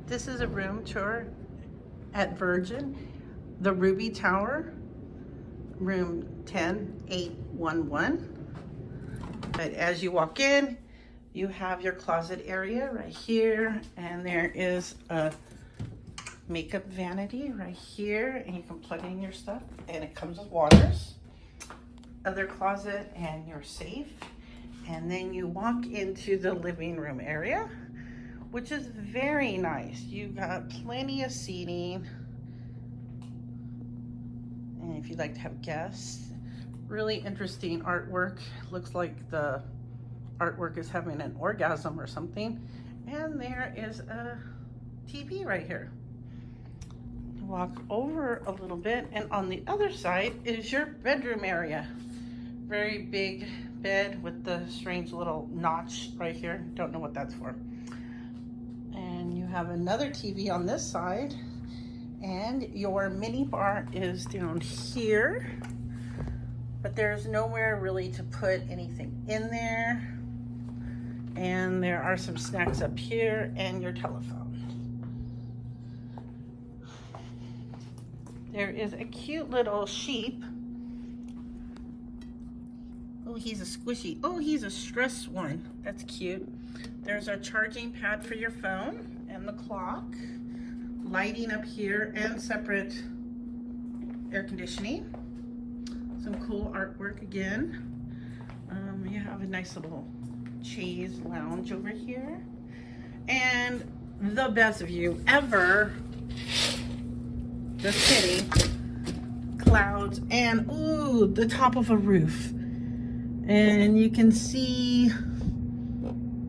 This is a room tour at Virgin, the Ruby Tower, room 10811. But as you walk in, you have your closet area right here, and there is a makeup vanity right here, and you can plug in your stuff, and it comes with waters. Other closet and your safe. And then you walk into the living room area, which is very nice. You got plenty of seating. And if you'd like to have guests, really interesting artwork. Looks like the artwork is having an orgasm or something. And there is a TV right here. Walk over a little bit, and on the other side is your bedroom area. Very big bed with the strange little notch right here. Don't know what that's for. And you have another TV on this side, and your mini bar is down here, but there's nowhere really to put anything in there. And there are some snacks up here and your telephone. There is a cute little sheep. Oh, he's a squishy. Oh, he's a stressed one. That's cute. There's a charging pad for your phone and the clock. Lighting up here and separate air conditioning. Some cool artwork again. You have a nice little chaise lounge over here. And the best view ever. The city, clouds, and ooh, the top of a roof. And you can see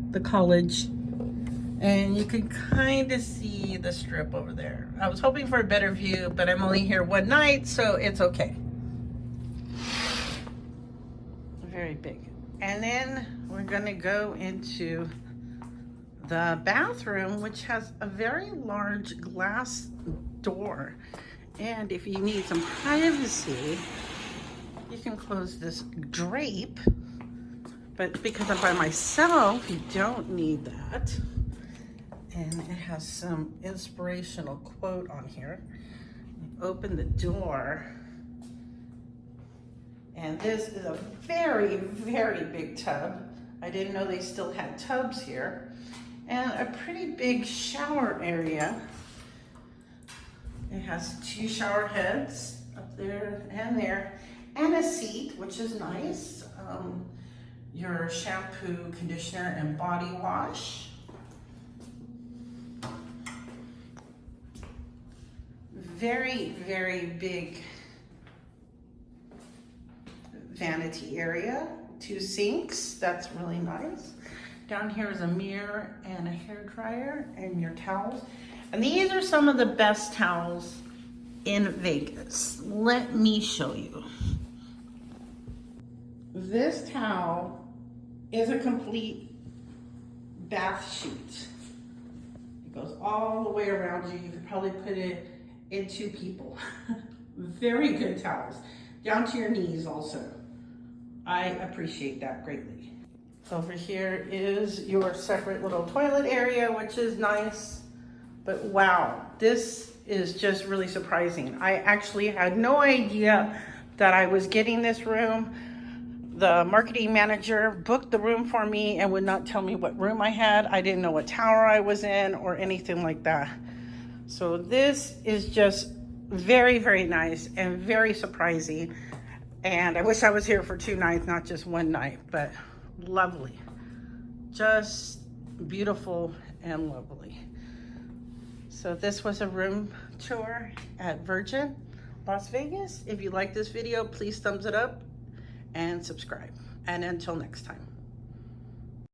the college, and you can kind of see the strip over there. I was hoping for a better view, but I'm only here one night, so it's okay. Very big. And then we're gonna go into the bathroom, which has a very large glass door. And if you need some privacy, you can close this drape, but because I'm by myself, you don't need that. And it has some inspirational quote on here. Open the door, and this is a very, very big tub. I didn't know they still had tubs here. And a pretty big shower area. It has 2 shower heads up there and there, and a seat, which is nice. Your shampoo, conditioner, and body wash. Very, very big vanity area. 2 sinks, that's really nice. Down here is a mirror and a hair dryer and your towels. And these are some of the best towels in Vegas. Let me show you. This towel is a complete bath sheet. It goes all the way around you. You could probably put it in 2 people. Very good towels. Down to your knees also. I appreciate that greatly. Over here is your separate little toilet area, which is nice. But wow, this is just really surprising. I actually had no idea that I was getting this room. The marketing manager booked the room for me and would not tell me what room I had. I didn't know what tower I was in or anything like that. So this is just very, very nice and very surprising. And I wish I was here for 2 nights, not just 1 night, but lovely. Just beautiful and lovely. So this was a room tour at Virgin, Las Vegas. If you like this video, please thumbs it up and subscribe. And until next time.